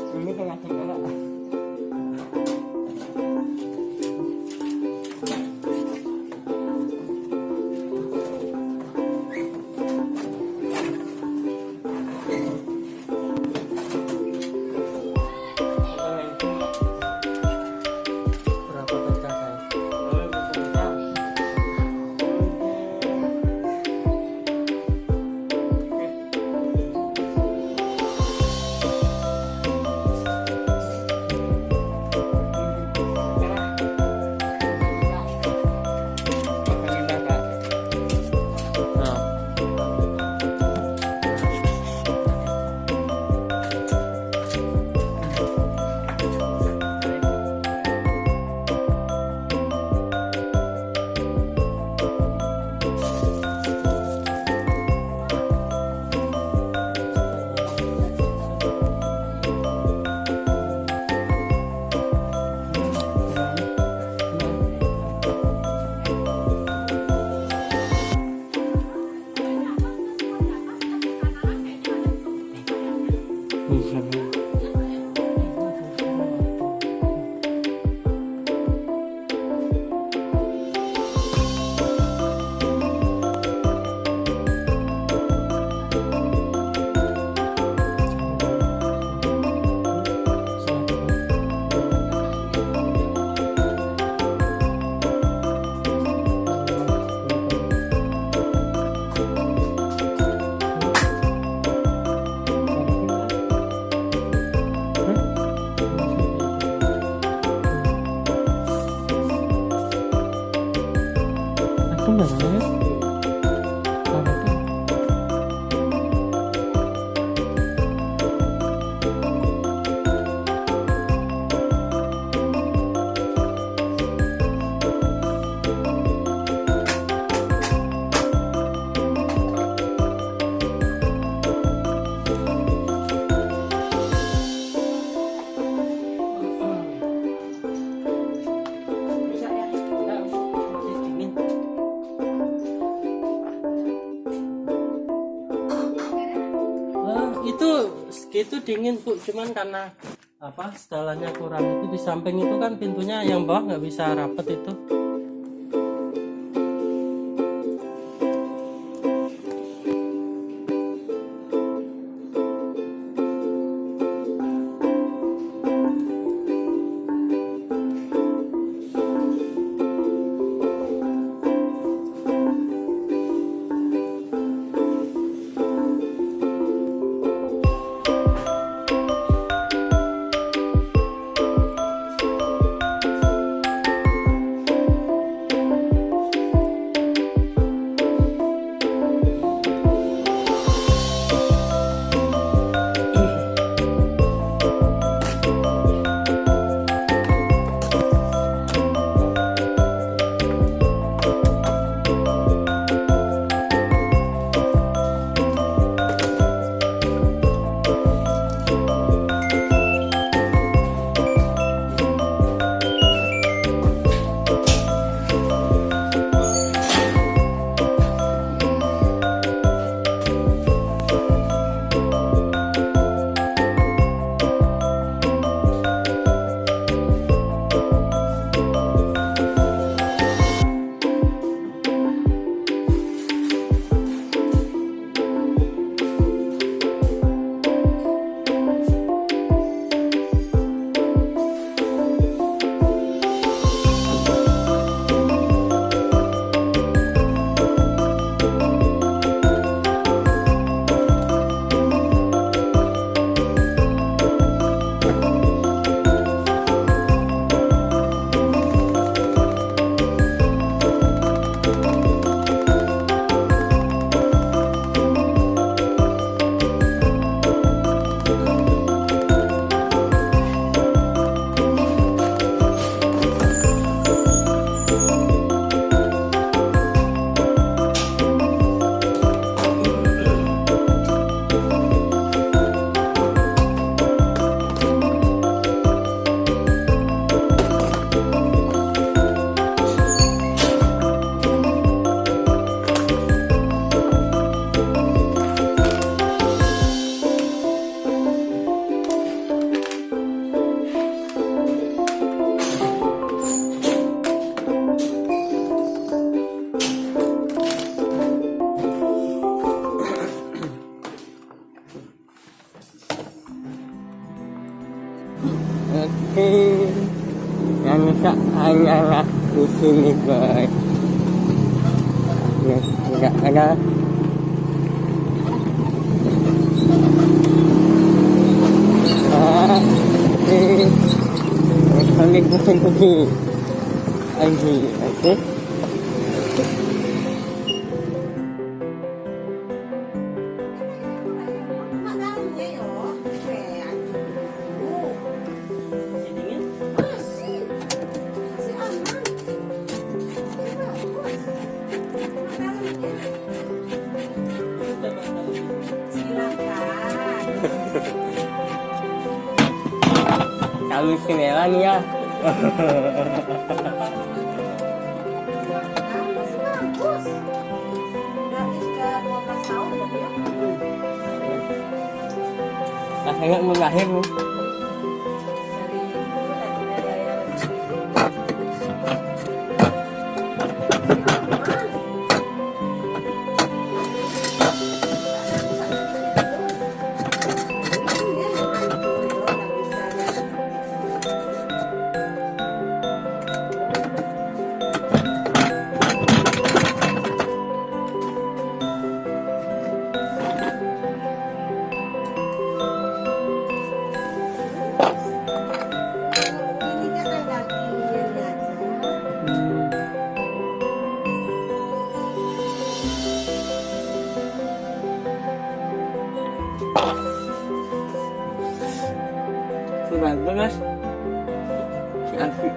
Ini tengah segala. Itu dingin Bu, cuman karena apa setelannya kurang itu di samping itu kan pintunya yang bawah nggak bisa rapet itu. yang rusak hanyalah di sini guys. Ya, tidak ada. Kami pusing-pusing lagi, oke? Masih dingin? Coba kalau Kami kemelan ya. Rasanya mau lahir nih. Si bagus, si asik.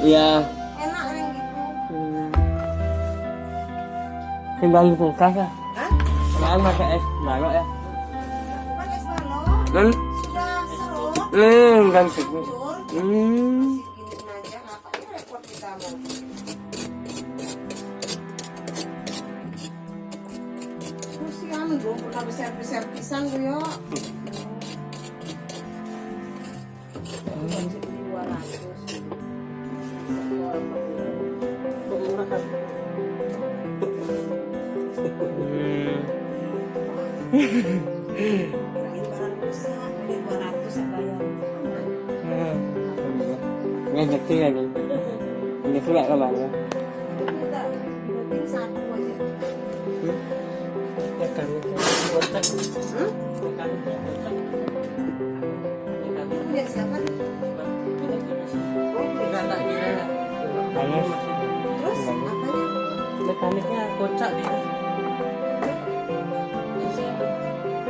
Iya. Enak yang gitu. Timbang di kulkas ya. Hah? Jangan pakai es balok ya. Bukan es balok. Sudah serut. Kan gitu. Hancur. Hmm. Giniin aja, ngapain repot kita mau. Kasihan gue pernah besar-besar pisang gue yo. Wajib 200. Kirain barang rusak, ada 200 yang bayar. Aman. Nggak ngerti lagi. Ini sudah kemana? Kita bikin satu aja. mekaniknya kocak. Hmm? Mekaniknya kocak. Itu punya siapa nih? Enggak tak kira. Halus. Terus apanya? Mekaniknya kocak dia.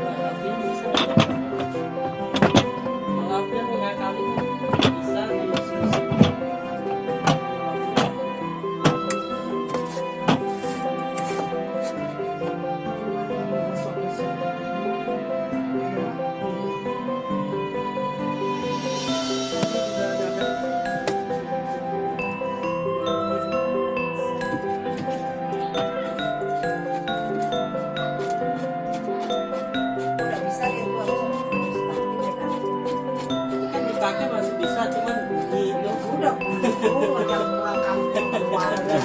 Maafin bisa. Maafin ngakali bisa diskusi. Udah bisa ya gua starting mekanik. Kan dipakai masih bisa, cuman bunyi loh. Udah macam pulang kampung keluarga.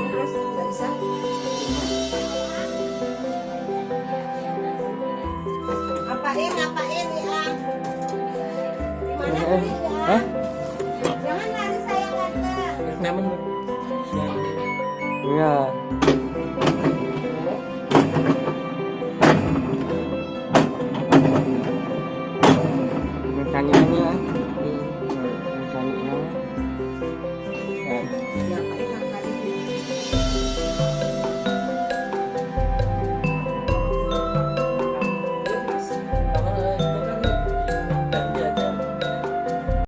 Terus nggak bisa? Adik ngapain ya? Gimana Eh, tadi ya? Hah? Jangan lari saya kata. Nyaman Bu. Iya. Misalnya ini